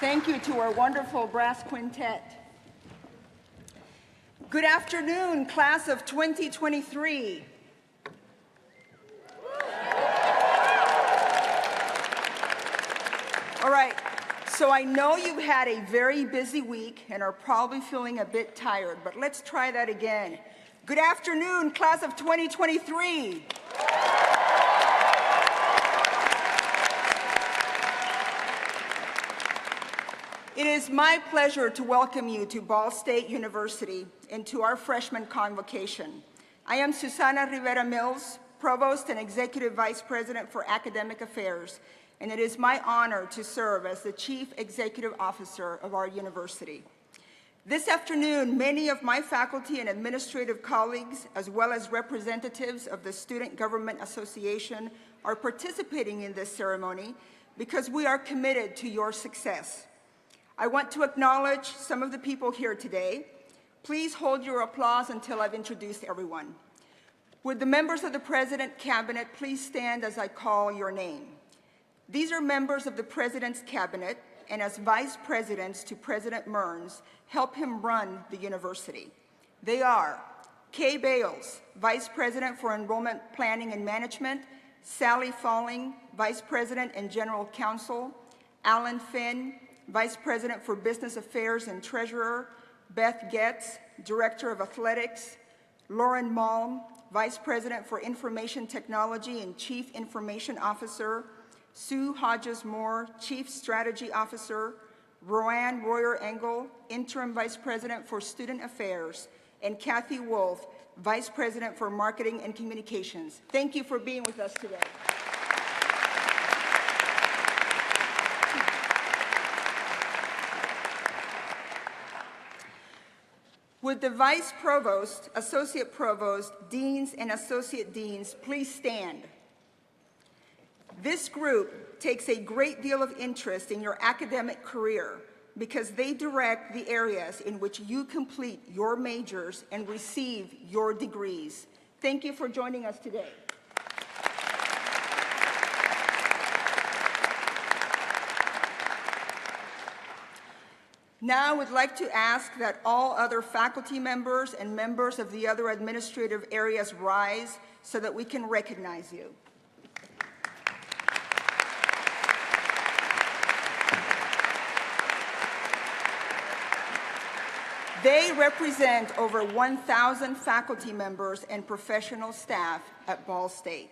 Thank you to our wonderful brass quintet. Good afternoon, class of 2023. All right, so I know you've had a very busy week and are probably feeling a bit tired, but let's try that again. Good afternoon, class of 2023. It is my pleasure to welcome you to Ball State University and to our freshman convocation. I am Susana Rivera Mills, Provost and Executive Vice President for Academic Affairs, and it is my honor to serve as the Chief Executive Officer of our university. This afternoon, many of my faculty and administrative colleagues, as well as representatives of the Student Government Association, are participating in this ceremony because we are committed to your success. I want to acknowledge some of the people here today. Please hold your applause until I've introduced everyone. Would the members of the President Cabinet please stand as I call your name? These are members of the President's Cabinet, and as Vice Presidents to President Mearns, help him run the university. They are Kay Bales, Vice President for Enrollment Planning and Management, Sally Falling, Vice President and General Counsel, Alan Finn, Vice President for Business Affairs and Treasurer, Beth Getz, Director of Athletics, Lauren Malm, Vice President for Information Technology and Chief Information Officer, Sue Hodges-Moore, Chief Strategy Officer, Roanne Royer-Engel, Interim Vice President for Student Affairs, and Kathy Wolf, Vice President for Marketing and Communications. Thank you for being with us today. Would the Vice Provost, Associate Provost, Deans, and Associate Deans please stand? This group takes a great deal of interest in your academic career because they direct the areas in which you complete your majors and receive your degrees. Thank you for joining us today. Now I would like to ask that all other faculty members and members of the other administrative areas rise so that we can recognize you. They represent over 1,000 faculty members and professional staff at Ball State.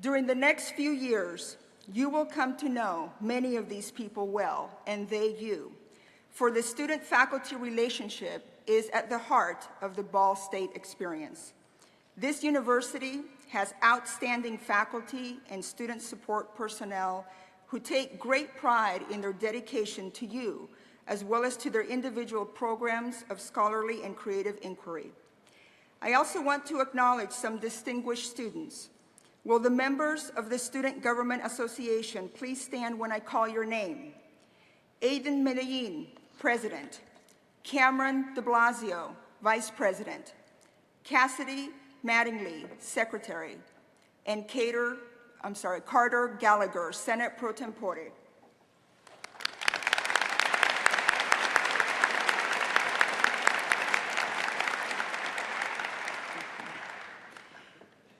During the next few years, you will come to know many of these people well, and they you. For the student-faculty relationship is at the heart of the Ball State experience. This university has outstanding faculty and student support personnel who take great pride in their dedication to you, as well as to their individual programs of scholarly and creative inquiry. I also want to acknowledge some distinguished students. Will the members of the Student Government Association please stand when I call your name? Aiden Medellin, President. Cameron de Blasio, Vice President. Cassidy Mattingly, Secretary. And Carter Gallagher, Senate Pro Tempore.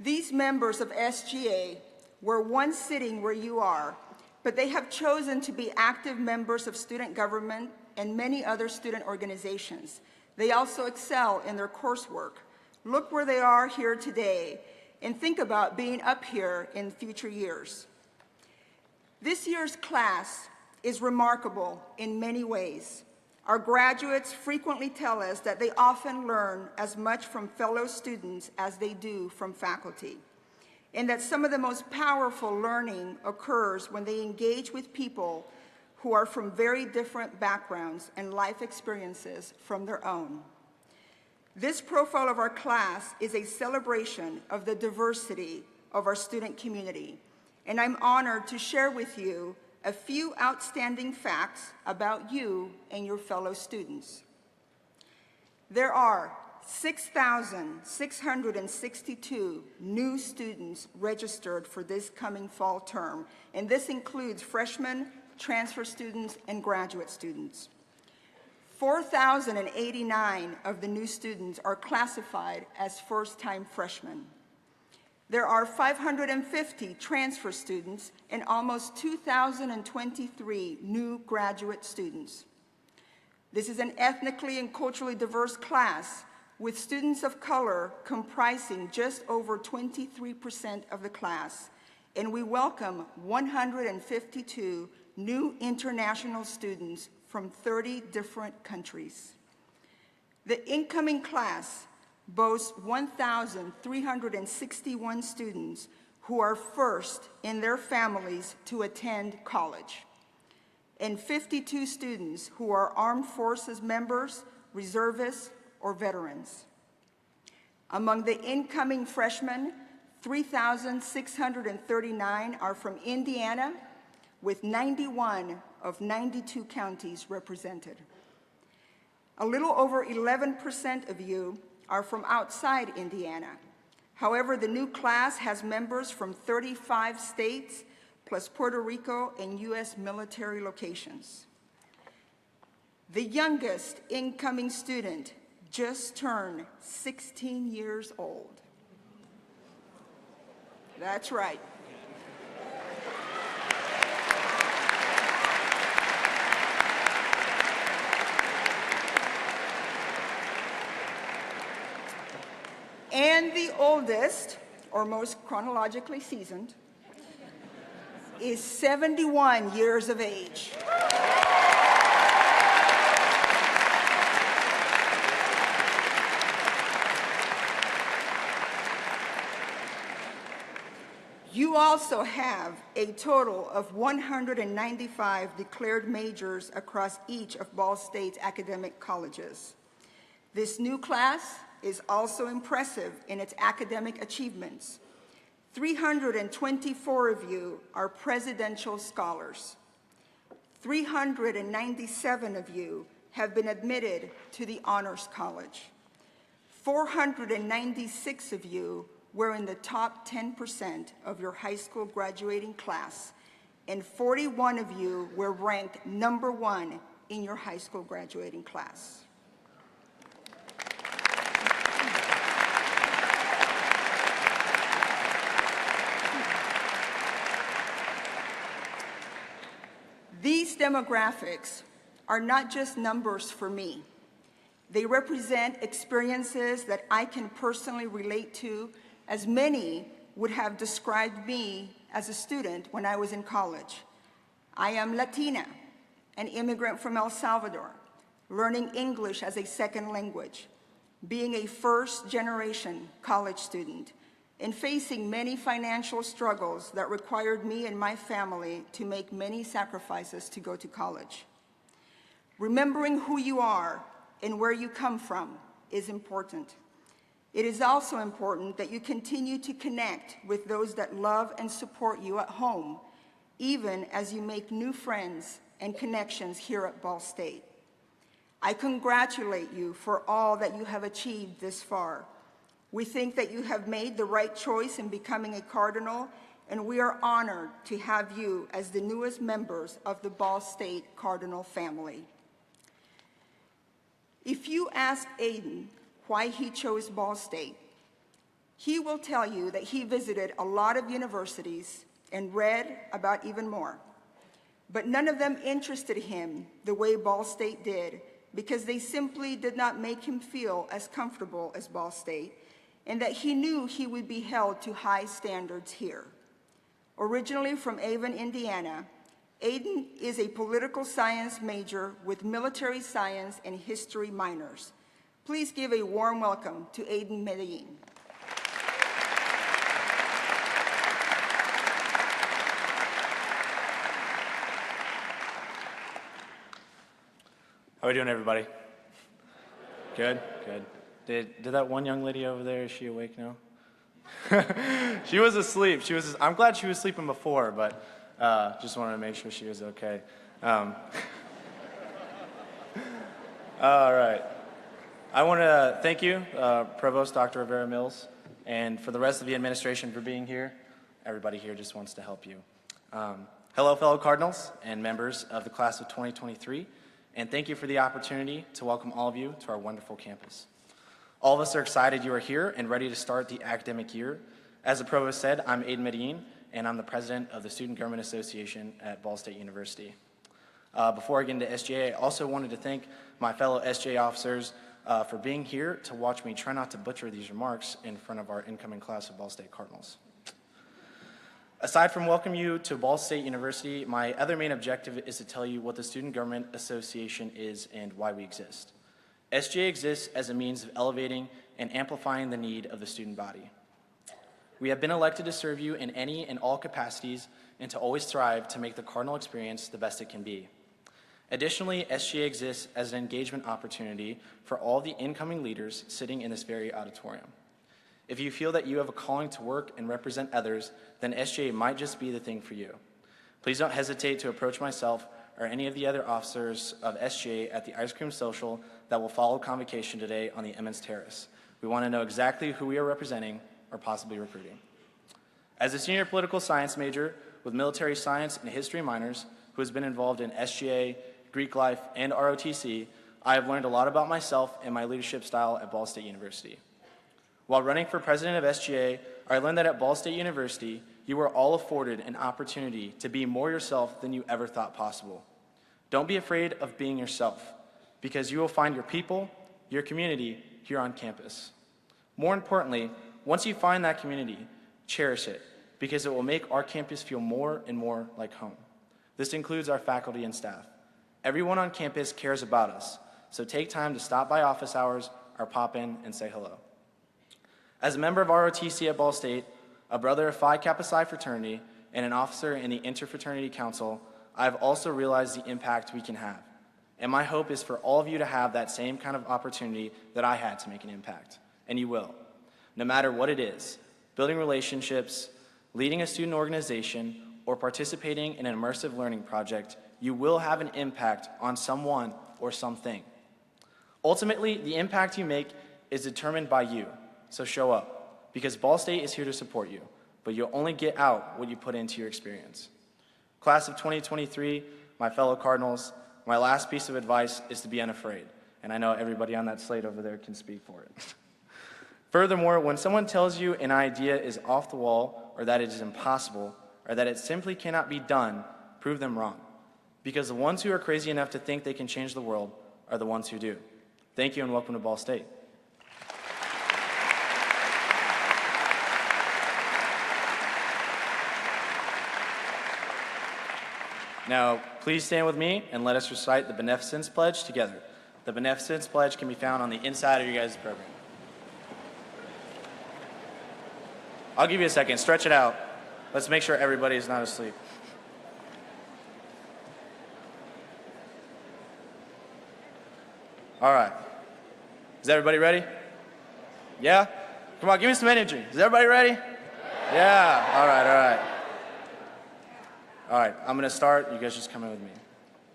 These members of SGA were once sitting where you are, but they have chosen to be active members of student government and many other student organizations. They also excel in their coursework. Look where they are here today and think about being up here in future years. This year's class is remarkable in many ways. Our graduates frequently tell us that they often learn as much from fellow students as they do from faculty, and that some of the most powerful learning occurs when they engage with people who are from very different backgrounds and life experiences from their own. This profile of our class is a celebration of the diversity of our student community, and I'm honored to share with you a few outstanding facts about you and your fellow students. There are 6,662 new students registered for this coming fall term, and this includes freshmen, transfer students, and graduate students. 4,089 of the new students are classified as first-time freshmen. There are 550 transfer students and almost 2,023 new graduate students. This is an ethnically and culturally diverse class with students of color comprising just over 23% of the class, and we welcome 152 new international students from 30 different countries. The incoming class boasts 1,361 students who are first in their families to attend college. and 52 students who are armed forces members, reservists, or veterans. Among the incoming freshmen, 3,639 are from Indiana, with 91 of 92 counties represented. A little over 11% of you are from outside Indiana. However, the new class has members from 35 states, plus Puerto Rico and U.S. military locations. The youngest incoming student just turned 16 years old. That's right. And the oldest, or most chronologically seasoned, is 71 years of age. You also have a total of 195 declared majors across each of Ball State's academic colleges. This new class is also impressive in its academic achievements. 324 of you are presidential scholars. 397 of you have been admitted to the Honors College. 496 of you were in the top 10% of your high school graduating class, and 41 of you were ranked #1 in your high school graduating class. These demographics are not just numbers for me. They represent experiences that I can personally relate to, as many would have described me as a student when I was in college. I am Latina, an immigrant from El Salvador, learning English as a second language, being a first-generation college student, and facing many financial struggles that required me and my family to make many sacrifices to go to college. Remembering who you are and where you come from is important. It is also important that you continue to connect with those that love and support you at home, even as you make new friends and connections here at Ball State. I congratulate you for all that you have achieved this far. We think that you have made the right choice in becoming a Cardinal, and we are honored to have you as the newest members of the Ball State Cardinal family. If you ask Aiden why he chose Ball State, he will tell you that he visited a lot of universities and read about even more. But none of them interested him the way Ball State did, because they simply did not make him feel as comfortable as Ball State, and that he knew he would be held to high standards here. Originally from Avon, Indiana, Aiden is a political science major with military science and history minors. Please give a warm welcome to Aiden Medellin. How are we doing, everybody? Good, good. Did that one young lady over there, is she awake now? She was asleep. I'm glad she was sleeping before, but just wanted to make sure she was okay. All right. I want to thank you, Provost Dr. Rivera Mills, and for the rest of the administration for being here. Everybody here just wants to help you. Hello, fellow Cardinals and members of the class of 2023, and thank you for the opportunity to welcome all of you to our wonderful campus. All of us are excited you are here and ready to start the academic year. As the Provost said, I'm Aiden Medellin, and I'm the president of the Student Government Association at Ball State University. Before I get into SGA, I also wanted to thank my fellow SGA officers for being here to watch me try not to butcher these remarks in front of our incoming class of Ball State Cardinals. Aside from welcoming you to Ball State University, my other main objective is to tell you what the Student Government Association is and why we exist. SGA exists as a means of elevating and amplifying the need of the student body. We have been elected to serve you in any and all capacities and to always strive to make the Cardinal experience the best it can be. Additionally, SGA exists as an engagement opportunity for all the incoming leaders sitting in this very auditorium. If you feel that you have a calling to work and represent others, then SGA might just be the thing for you. Please don't hesitate to approach myself or any of the other officers of SGA at the ice cream social that will follow Convocation today on the Emmons Terrace. We want to know exactly who we are representing or possibly recruiting. As a senior political science major with military science and history minors who has been involved in SGA, Greek life, and ROTC, I have learned a lot about myself and my leadership style at Ball State University. While running for president of SGA, I learned that at Ball State University, you are all afforded an opportunity to be more yourself than you ever thought possible. Don't be afraid of being yourself, because you will find your people, your community here on campus. More importantly, once you find that community, cherish it, because it will make our campus feel more and more like home. This includes our faculty and staff. Everyone on campus cares about us, so take time to stop by office hours or pop in and say hello. As a member of ROTC at Ball State, a brother of Phi Kappa Psi fraternity, and an officer in the Interfraternity Council, I have also realized the impact we can have. And my hope is for all of you to have that same kind of opportunity that I had to make an impact. And you will. No matter what it is, building relationships, leading a student organization, or participating in an immersive learning project, you will have an impact on someone or something. Ultimately, the impact you make is determined by you. So show up, because Ball State is here to support you, but you'll only get out what you put into your experience. Class of 2023, my fellow Cardinals, my last piece of advice is to be unafraid, and I know everybody on that slate over there can speak for it. Furthermore, when someone tells you an idea is off the wall, or that it is impossible, or that it simply cannot be done, prove them wrong, because the ones who are crazy enough to think they can change the world are the ones who do. Thank you and welcome to Ball State. Now, please stand with me and let us recite the Beneficence Pledge together. The Beneficence Pledge can be found on the inside of your guys' program. I'll give you a second. Stretch it out. Let's make sure everybody is not asleep. All right. Is everybody ready? Yeah? Come on, give me some energy. Is everybody ready? Yeah. All right, all right. All right, I'm going to start. You guys just come in with me.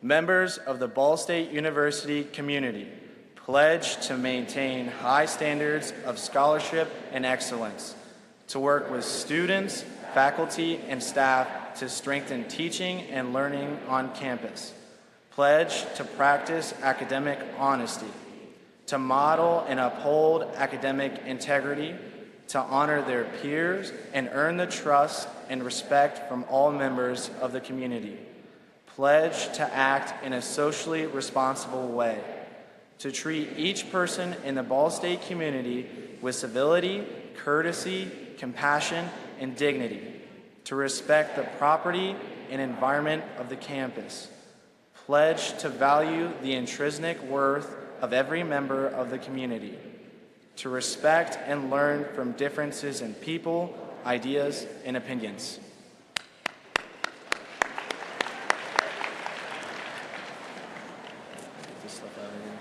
Members of the Ball State University community pledge to maintain high standards of scholarship and excellence, to work with students, faculty, and staff to strengthen teaching and learning on campus, pledge to practice academic honesty, to model and uphold academic integrity, to honor their peers and earn the trust and respect from all members of the community, pledge to act in a socially responsible way, to treat each person in the Ball State community with civility, courtesy, compassion, and dignity, to respect the property and environment of the campus, pledge to value the intrinsic worth of every member of the community, to respect and learn from differences in people, ideas, and opinions. This stuff out of here.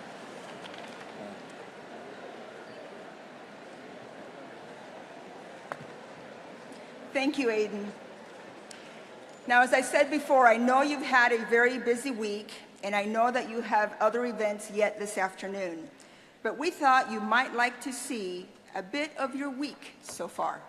Thank you, Aiden. Now, as I said before, I know you've had a very busy week, and I know that you have other events yet this afternoon. But we thought you might like to see a bit of your week so far.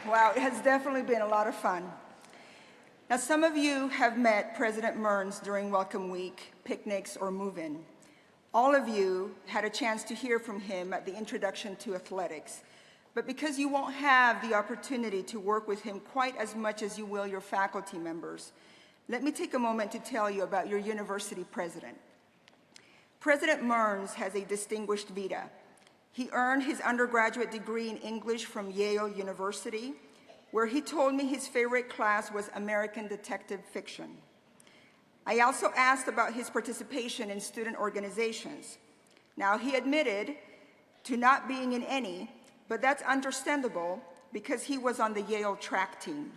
Wow, it has definitely been a lot of fun. Now, some of you have met President Mearns during Welcome Week, picnics, or move-in. All of you had a chance to hear from him at the Introduction to Athletics. But because you won't have the opportunity to work with him quite as much as you will your faculty members, let me take a moment to tell you about your university president. President Mearns has a distinguished vita. He earned his undergraduate degree in English from Yale University, where he told me his favorite class was American detective fiction. I also asked about his participation in student organizations. Now, he admitted to not being in any, but that's understandable because he was on the Yale track team.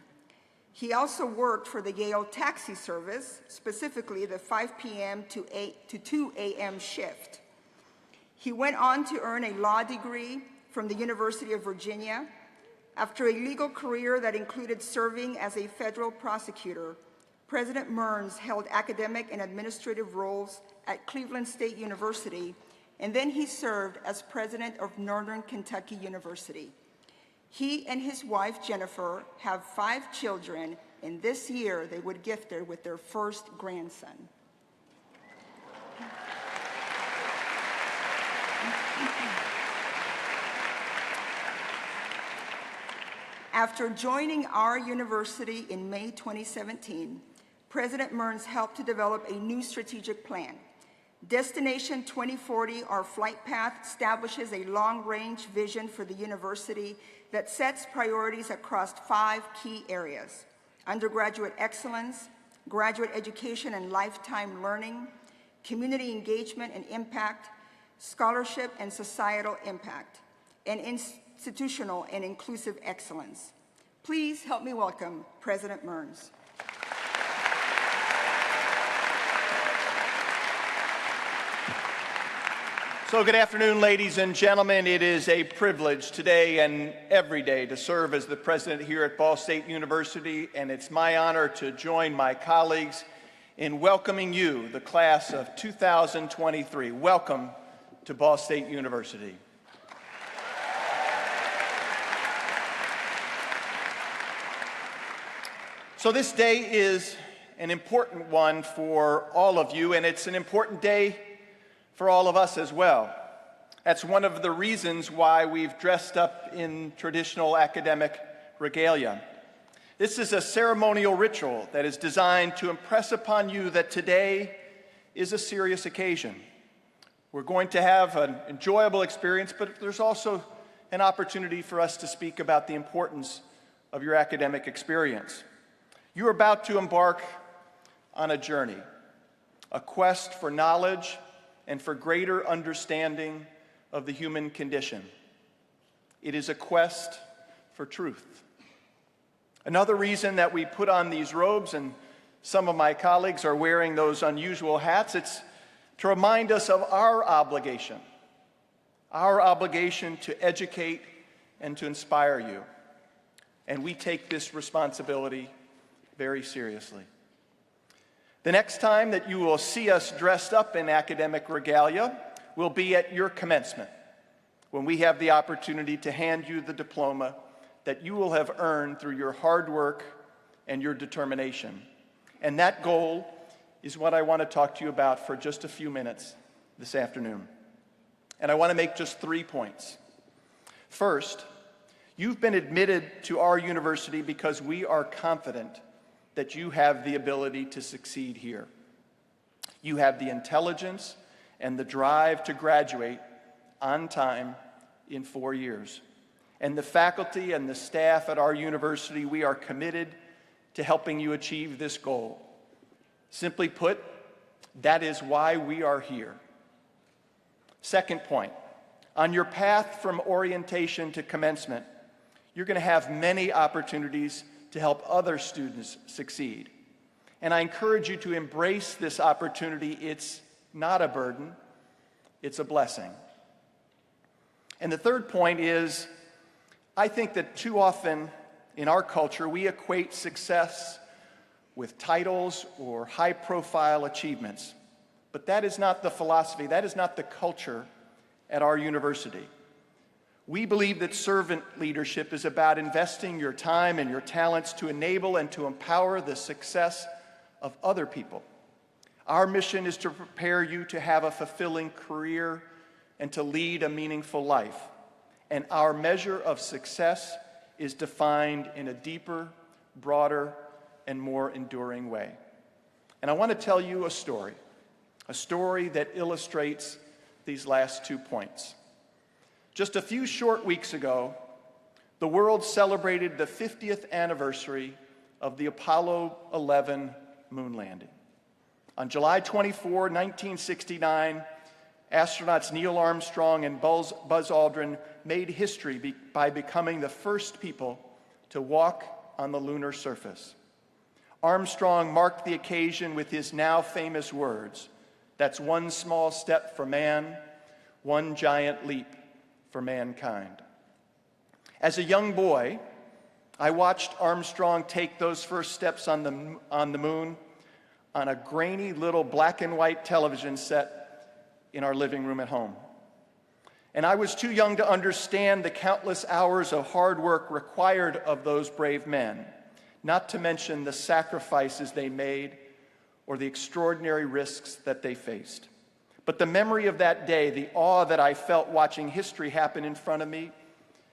He also worked for the Yale taxi service, specifically the 5 p.m. to 2 a.m. shift. He went on to earn a law degree from the University of Virginia. After a legal career that included serving as a federal prosecutor, President Mearns held academic and administrative roles at Cleveland State University, and then he served as president of Northern Kentucky University. He and his wife, Jennifer, have 5 children, and this year they would gift her with their first grandson. After joining our university in May 2017, President Mearns helped to develop a new strategic plan. Destination 2040, our flight path, establishes a long-range vision for the university that sets priorities across 5 key areas: undergraduate excellence, graduate education and lifetime learning, community engagement and impact, scholarship and societal impact, and institutional and inclusive excellence. Please help me welcome President Mearns. So good afternoon, ladies and gentlemen. It is a privilege today and every day to serve as the president here at Ball State University, and it's my honor to join my colleagues in welcoming you, the class of 2023. Welcome to Ball State University. So this day is an important one for all of you, and it's an important day for all of us as well. That's one of the reasons why we've dressed up in traditional academic regalia. This is a ceremonial ritual that is designed to impress upon you that today is a serious occasion. We're going to have an enjoyable experience, but there's also an opportunity for us to speak about the importance of your academic experience. You're about to embark on a journey, a quest for knowledge and for greater understanding of the human condition. It is a quest for truth. Another reason that we put on these robes, and some of my colleagues are wearing those unusual hats, it's to remind us of our obligation to educate and to inspire you. And we take this responsibility very seriously. The next time that you will see us dressed up in academic regalia will be at your commencement, when we have the opportunity to hand you the diploma that you will have earned through your hard work and your determination. And that goal is what I want to talk to you about for just a few minutes this afternoon. And I want to make just 3 points. First, you've been admitted to our university because we are confident that you have the ability to succeed here. You have the intelligence and the drive to graduate on time in 4 years. And the faculty and the staff at our university, we are committed to helping you achieve this goal. Simply put, that is why we are here. Second point, on your path from orientation to commencement, you're going to have many opportunities to help other students succeed. And I encourage you to embrace this opportunity. It's not a burden, it's a blessing. And the third point is, I think that too often in our culture, we equate success with titles or high-profile achievements. But that is not the philosophy, that is not the culture at our university. We believe that servant leadership is about investing your time and your talents to enable and to empower the success of other people. Our mission is to prepare you to have a fulfilling career and to lead a meaningful life. And our measure of success is defined in a deeper, broader, and more enduring way. And I want to tell you a story that illustrates these last 2 points. Just a few short weeks ago, the world celebrated the 50th anniversary of the Apollo 11 moon landing. On July 24, 1969, astronauts Neil Armstrong and Buzz Aldrin made history by becoming the first people to walk on the lunar surface. Armstrong marked the occasion with his now famous words, "That's one small step for man, one giant leap for mankind." As a young boy, I watched Armstrong take those first steps on the moon on a grainy little black and white television set in our living room at home. And I was too young to understand the countless hours of hard work required of those brave men, not to mention the sacrifices they made or the extraordinary risks that they faced. But the memory of that day, the awe that I felt watching history happen in front of me,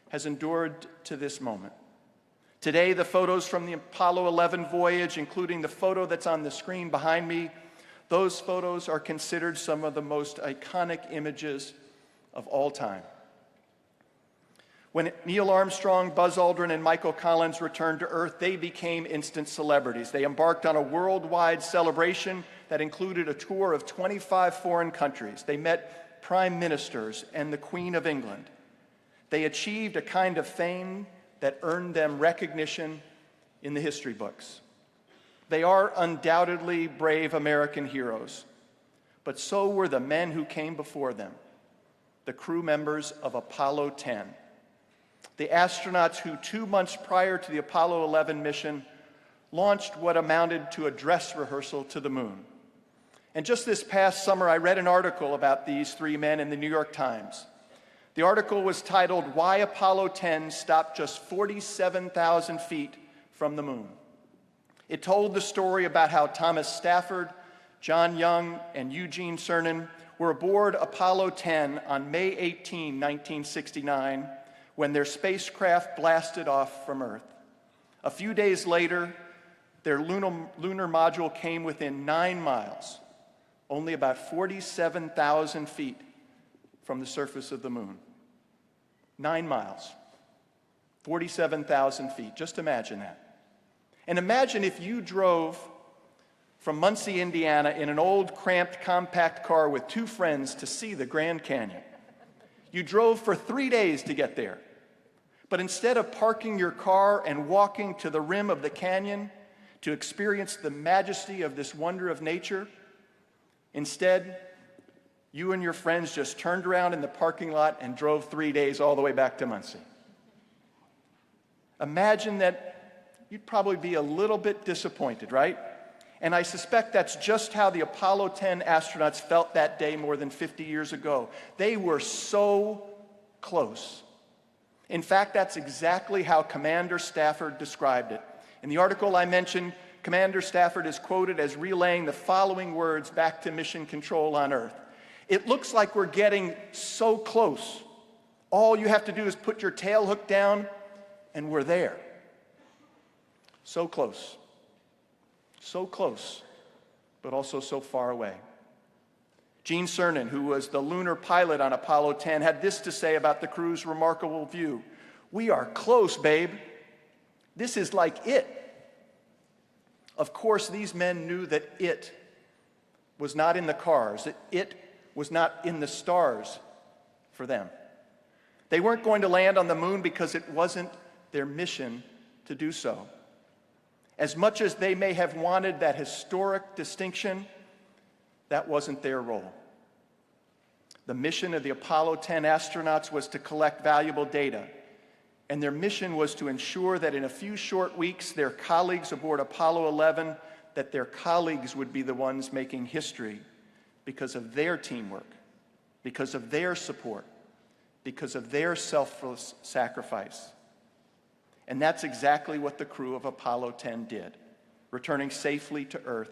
has endured to this moment. Today, the photos from the Apollo 11 voyage, including the photo that's on the screen behind me, those photos are considered some of the most iconic images of all time. When Neil Armstrong, Buzz Aldrin, and Michael Collins returned to Earth, they became instant celebrities. They embarked on a worldwide celebration that included a tour of 25 foreign countries. They met prime ministers and the Queen of England. They achieved a kind of fame that earned them recognition in the history books. They are undoubtedly brave American heroes, but so were the men who came before them, the crew members of Apollo 10. The astronauts who 2 months prior to the Apollo 11 mission launched what amounted to a dress rehearsal to the moon. And just this past summer, I read an article about these 3 men in the New York Times. The article was titled, "Why Apollo 10 Stopped Just 47,000 Feet from the Moon." It told the story about how Thomas Stafford, John Young, and Eugene Cernan were aboard Apollo 10 on May 18, 1969, when their spacecraft blasted off from Earth. A few days later, their lunar module came within 9 miles, only about 47,000 feet from the surface of the moon. 9 miles, 47,000 feet. Just imagine that. And imagine if you drove from Muncie, Indiana, in an old, cramped, compact car with 2 friends to see the Grand Canyon. You drove for 3 days to get there. But instead of parking your car and walking to the rim of the canyon to experience the majesty of this wonder of nature, instead, you and your friends just turned around in the parking lot and drove 3 days all the way back to Muncie. Imagine that you'd probably be a little bit disappointed, right? And I suspect that's just how the Apollo 10 astronauts felt that day more than 50 years ago. They were so close. In fact, that's exactly how Commander Stafford described it. In the article I mentioned, Commander Stafford is quoted as relaying the following words back to Mission Control on Earth. "It looks like we're getting so close. All you have to do is put your tail hook down and we're there." So close. So close, but also so far away. Gene Cernan, who was the lunar pilot on Apollo 10, had this to say about the crew's remarkable view. "We are close, babe. This is like it." Of course, these men knew that it was not in the cars, that it was not in the stars for them. They weren't going to land on the moon because it wasn't their mission to do so. As much as they may have wanted that historic distinction, that wasn't their role. The mission of the Apollo 10 astronauts was to collect valuable data, and their mission was to ensure that in a few short weeks, their colleagues aboard Apollo 11, that their colleagues would be the ones making history because of their teamwork, because of their support, because of their selfless sacrifice. And that's exactly what the crew of Apollo 10 did, returning safely to Earth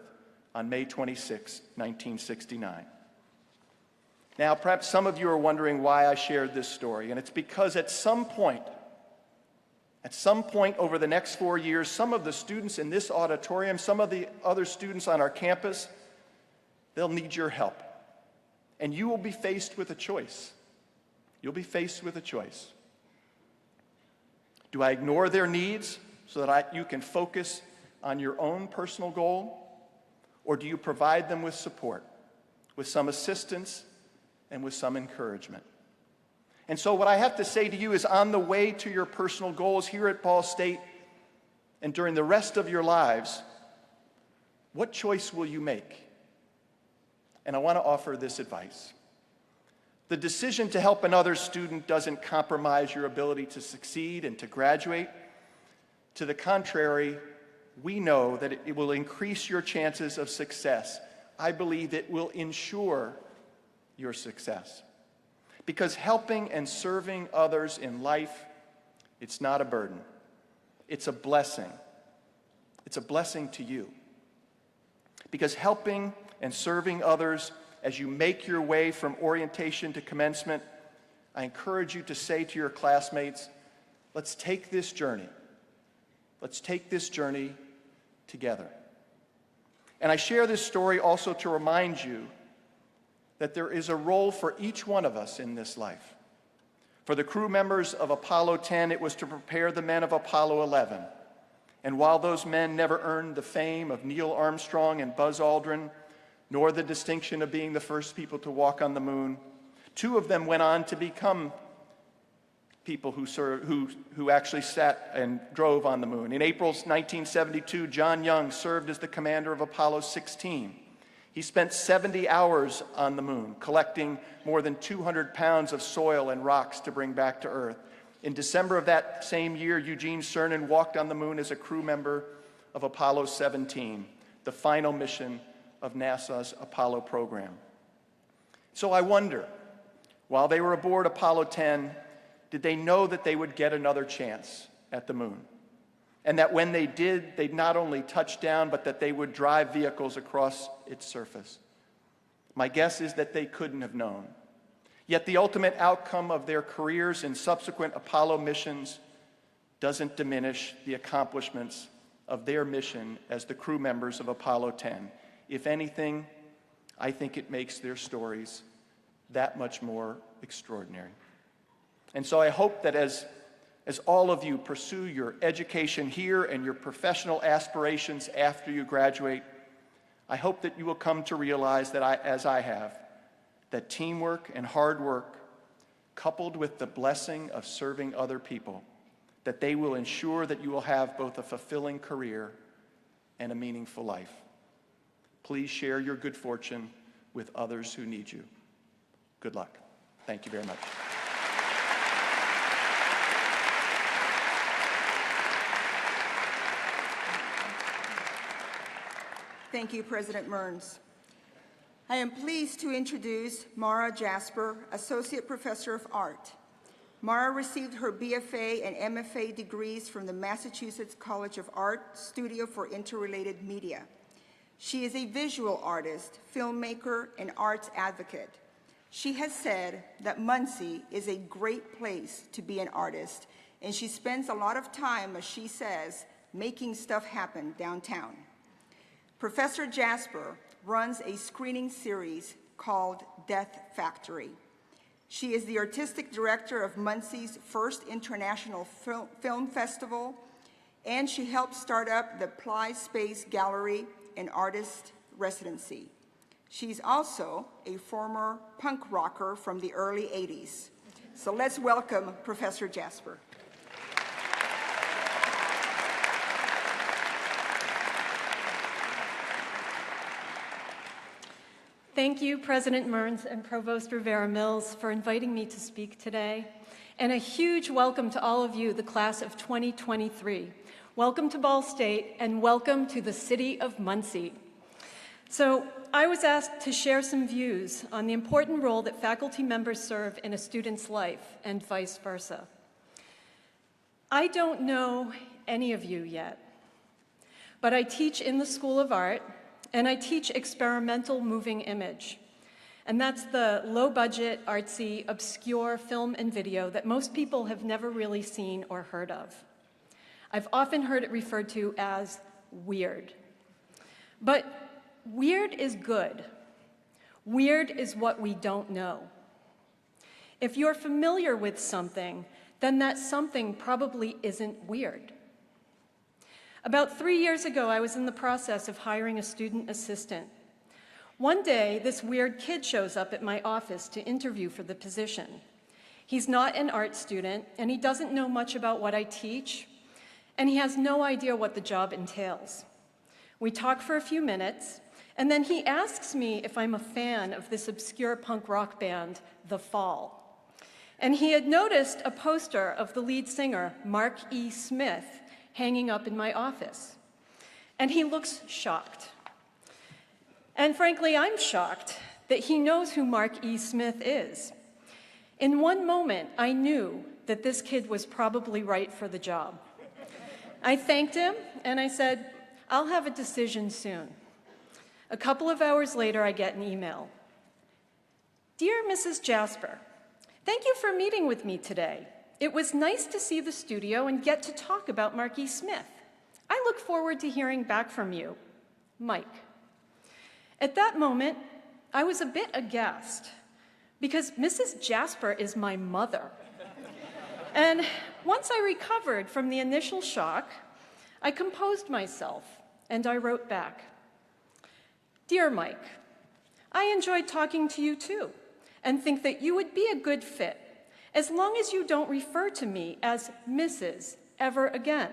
on May 26, 1969. Now, perhaps some of you are wondering why I shared this story, and it's because at some point over the next 4 years, some of the students in this auditorium, some of the other students on our campus, they'll need your help. And you will be faced with a choice. You'll be faced with a choice. Do I ignore their needs so that you can focus on your own personal goal? Or do you provide them with support, with some assistance, and with some encouragement? And so what I have to say to you is, on the way to your personal goals here at Ball State and during the rest of your lives, what choice will you make? And I want to offer this advice. The decision to help another student doesn't compromise your ability to succeed and to graduate. To the contrary, we know that it will increase your chances of success. I believe it will ensure your success. Because helping and serving others in life, it's not a burden. It's a blessing. It's a blessing to you. Because helping and serving others as you make your way from orientation to commencement, I encourage you to say to your classmates, let's take this journey. Let's take this journey together. And I share this story also to remind you that there is a role for each one of us in this life. For the crew members of Apollo 10, it was to prepare the men of Apollo 11. And while those men never earned the fame of Neil Armstrong and Buzz Aldrin, nor the distinction of being the first people to walk on the moon, two of them went on to become people who actually sat and drove on the moon. In April 1972, John Young served as the commander of Apollo 16. He spent 70 hours on the moon, collecting more than 200 pounds of soil and rocks to bring back to Earth. In December of that same year, Eugene Cernan walked on the moon as a crew member of Apollo 17, the final mission of NASA's Apollo program. So I wonder, while they were aboard Apollo 10, did they know that they would get another chance at the moon? And that when they did, they'd not only touch down, but that they would drive vehicles across its surface? My guess is that they couldn't have known. Yet the ultimate outcome of their careers in subsequent Apollo missions doesn't diminish the accomplishments of their mission as the crew members of Apollo 10. If anything, I think it makes their stories that much more extraordinary. And so I hope that as all of you pursue your education here and your professional aspirations after you graduate, I hope that you will come to realize that as I have, that teamwork and hard work, coupled with the blessing of serving other people, that they will ensure that you will have both a fulfilling career and a meaningful life. Please share your good fortune with others who need you. Good luck. Thank you very much. Thank you, President Mearns. I am pleased to introduce Mara Jasper, Associate Professor of Art. Mara received her BFA and MFA degrees from the Massachusetts College of Art Studio for Interrelated Media. She is a visual artist, filmmaker, and arts advocate. She has said that Muncie is a great place to be an artist, and she spends a lot of time, as she says, making stuff happen downtown. Professor Jasper runs a screening series called Death Factory. She is the artistic director of Muncie's first international film festival, and she helped start up the Ply Space Gallery and Artist Residency. She's also a former punk rocker from the early 80s. So let's welcome Professor Jasper. Thank you, President Mearns and Provost Rivera-Mills, for inviting me to speak today. And a huge welcome to all of you, the class of 2023. Welcome to Ball State, and welcome to the city of Muncie. So I was asked to share some views on the important role that faculty members serve in a student's life and vice versa. I don't know any of you yet, but I teach in the School of Art, and I teach experimental moving image. And that's the low-budget, artsy, obscure film and video that most people have never really seen or heard of. I've often heard it referred to as weird. But weird is good. Weird is what we don't know. If you're familiar with something, then that something probably isn't weird. About 3 years ago, I was in the process of hiring a student assistant. One day, this weird kid shows up at my office to interview for the position. He's not an art student, and he doesn't know much about what I teach, and he has no idea what the job entails. We talk for a few minutes, and then he asks me if I'm a fan of this obscure punk rock band, The Fall. And he had noticed a poster of the lead singer, Mark E. Smith, hanging up in my office. And he looks shocked. And frankly, I'm shocked that he knows who Mark E. Smith is. In one moment, I knew that this kid was probably right for the job. I thanked him, and I said, I'll have a decision soon. A couple of hours later, I get an email. Dear Mrs. Jasper, thank you for meeting with me today. It was nice to see the studio and get to talk about Mark E. Smith. I look forward to hearing back from you. Mike. At that moment, I was a bit aghast because Mrs. Jasper is my mother. And once I recovered from the initial shock, I composed myself and I wrote back. Dear Mike, I enjoyed talking to you too and think that you would be a good fit as long as you don't refer to me as Mrs. ever again.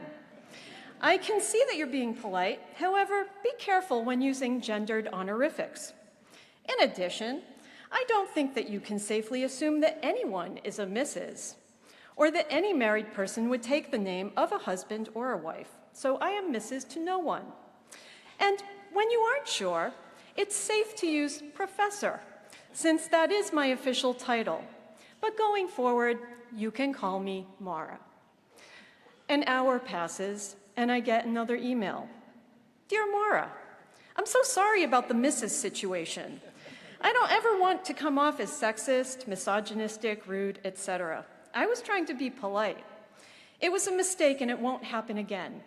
I can see that you're being polite. However, be careful when using gendered honorifics. In addition, I don't think that you can safely assume that anyone is a Mrs. or that any married person would take the name of a husband or a wife. So I am Mrs. to no one. And when you aren't sure, it's safe to use Professor, since that is my official title. But going forward, you can call me Mara. An hour passes, and I get another email. Dear Mara, I'm so sorry about the Mrs. situation. I don't ever want to come off as sexist, misogynistic, rude, etc. I was trying to be polite. It was a mistake, and it won't happen again.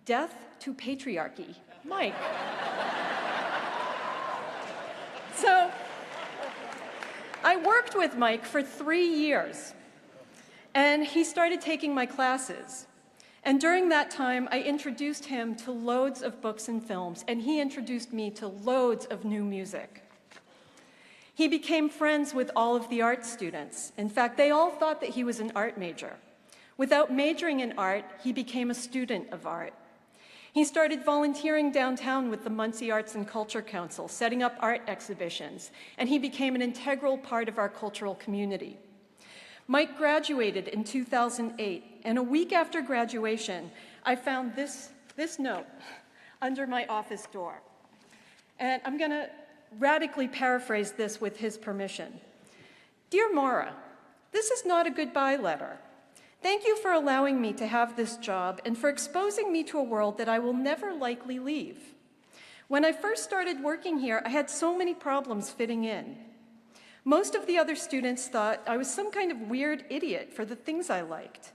Death to patriarchy. Mike. So, I worked with Mike for 3 years, and he started taking my classes. And during that time, I introduced him to loads of books and films, and he introduced me to loads of new music. He became friends with all of the art students. In fact, they all thought that he was an art major. Without majoring in art, he became a student of art. He started volunteering downtown with the Muncie Arts and Culture Council, setting up art exhibitions, and he became an integral part of our cultural community. Mike graduated in 2008, and a week after graduation, I found this note under my office door. And I'm going to radically paraphrase this with his permission. Dear Maura, this is not a goodbye letter. Thank you for allowing me to have this job and for exposing me to a world that I will never likely leave. When I first started working here, I had so many problems fitting in. Most of the other students thought I was some kind of weird idiot for the things I liked,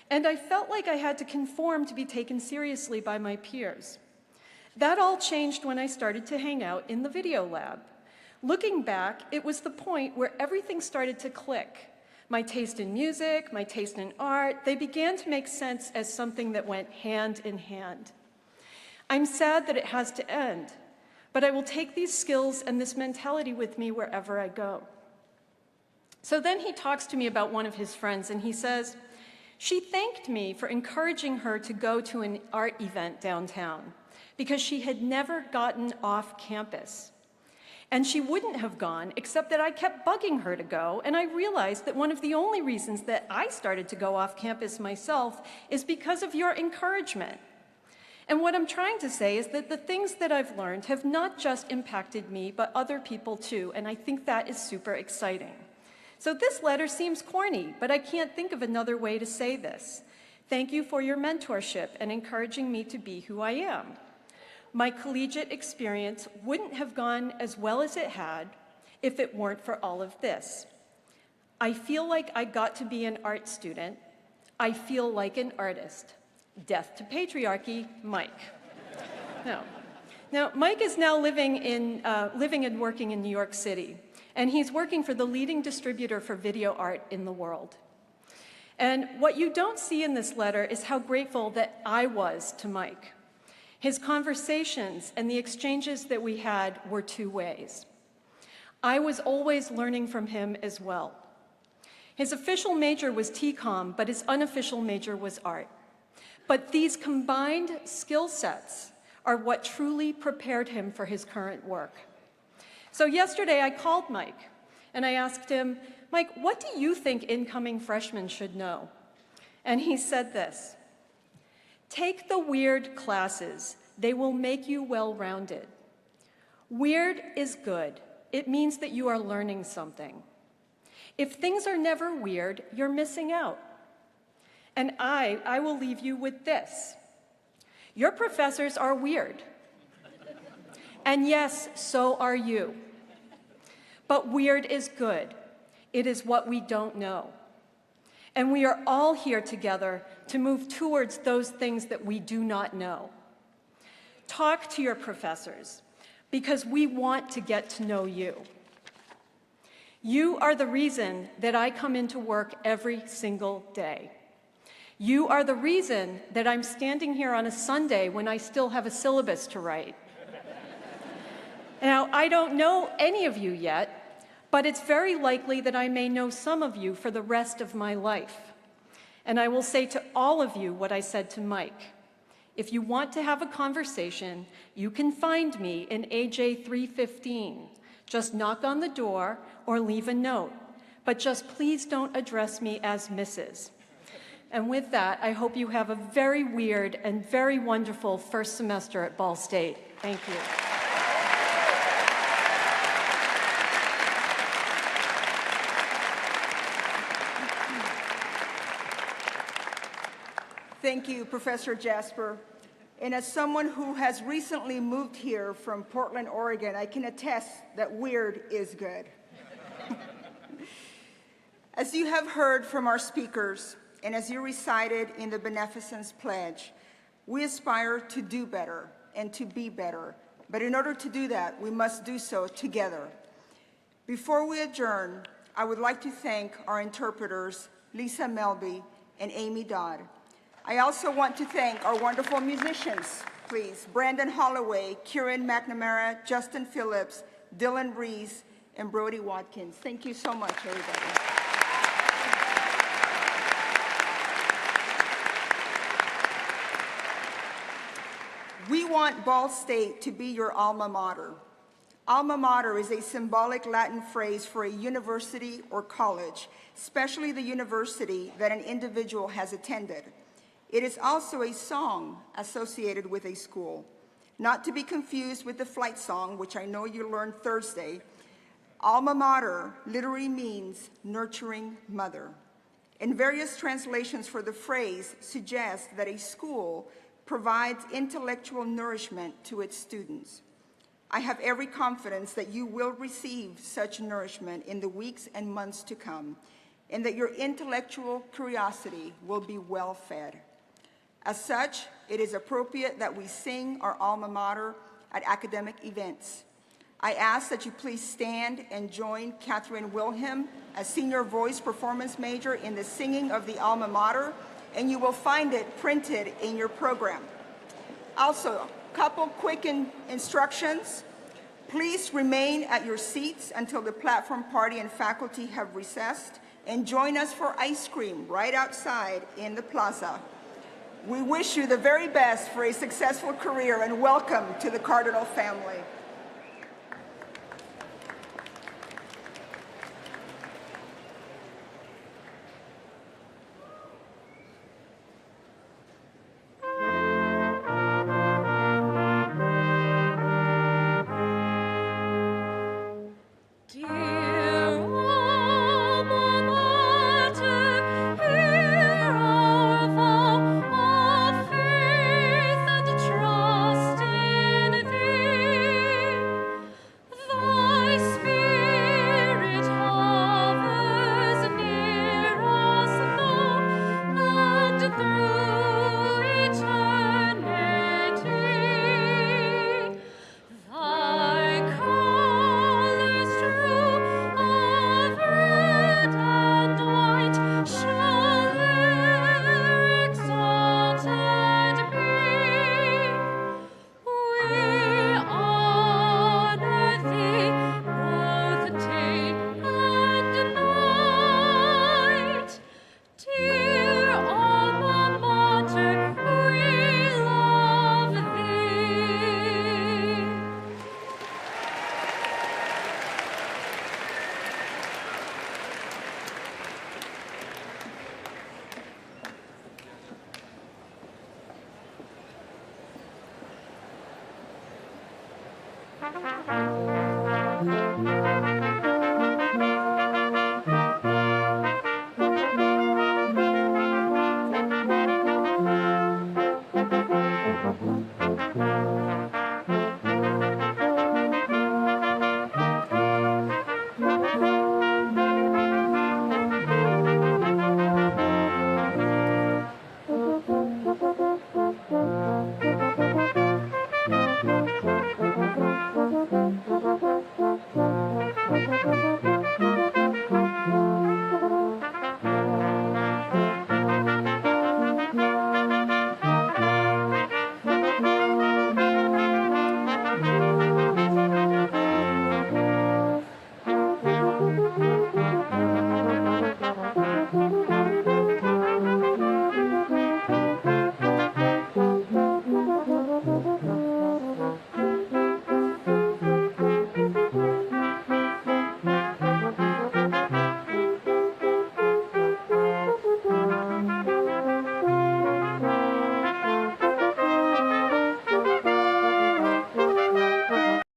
and I felt like I had to conform to be taken seriously by my peers. That all changed when I started to hang out in the video lab. Looking back, it was the point where everything started to click. My taste in music, my taste in art, they began to make sense as something that went hand in hand. I'm sad that it has to end, but I will take these skills and this mentality with me wherever I go. So then he talks to me about one of his friends, and he says, she thanked me for encouraging her to go to an art event downtown because she had never gotten off campus. And she wouldn't have gone, except that I kept bugging her to go, and I realized that one of the only reasons that I started to go off campus myself is because of your encouragement. And what I'm trying to say is that the things that I've learned have not just impacted me, but other people too, and I think that is super exciting. So this letter seems corny, but I can't think of another way to say this. Thank you for your mentorship and encouraging me to be who I am. My collegiate experience wouldn't have gone as well as it had if it weren't for all of this. I feel like I got to be an art student. I feel like an artist. Death to patriarchy, Mike. Now, Mike is now living and working in New York City, and he's working for the leading distributor for video art in the world. And what you don't see in this letter is how grateful that I was to Mike. His conversations and the exchanges that we had were two ways. I was always learning from him as well. His official major was TCOM, but his unofficial major was art. But these combined skill sets are what truly prepared him for his current work. So yesterday I called Mike and I asked him, Mike, what do you think incoming freshmen should know? And he said this: take the weird classes. They will make you well-rounded. Weird is good. It means that you are learning something. If things are never weird, you're missing out. And I will leave you with this. Your professors are weird. And yes, so are you. But weird is good. It is what we don't know. And we are all here together to move towards those things that we do not know. Talk to your professors, because we want to get to know you. You are the reason that I come into work every single day. You are the reason that I'm standing here on a Sunday when I still have a syllabus to write. Now, I don't know any of you yet, but it's very likely that I may know some of you for the rest of my life. And I will say to all of you what I said to Mike. If you want to have a conversation, you can find me in AJ 315. Just knock on the door or leave a note. But just please don't address me as Mrs. And with that, I hope you have a very weird and very wonderful first semester at Ball State. Thank you. Thank you, Professor Jasper. And as someone who has recently moved here from Portland, Oregon, I can attest that weird is good. As you have heard from our speakers, and as you recited in the Beneficence Pledge, we aspire to do better and to be better. But in order to do that, we must do so together. Before we adjourn, I would like to thank our interpreters, Lisa Melby and Amy Dodd. I also want to thank our wonderful musicians, please. Brandon Holloway, Kieran McNamara, Justin Phillips, Dylan Rees, and Brody Watkins. Thank you so much, everybody. We want Ball State to be your alma mater. Alma mater is a symbolic Latin phrase for a university or college, especially the university that an individual has attended. It is also a song associated with a school, not to be confused with the flight song, which I know you learned Thursday. Alma mater literally means nurturing mother. And various translations for the phrase suggest that a school provides intellectual nourishment to its students. I have every confidence that you will receive such nourishment in the weeks and months to come, and that your intellectual curiosity will be well fed. As such, it is appropriate that we sing our alma mater at academic events. I ask that you please stand and join Catherine Wilhelm, a senior voice performance major, in the singing of the alma mater, and you will find it printed in your program. Also, a couple quick instructions. Please remain at your seats until the platform party and faculty have recessed, and join us for ice cream right outside in the plaza. We wish you the very best for a successful career, and welcome to the Cardinal family.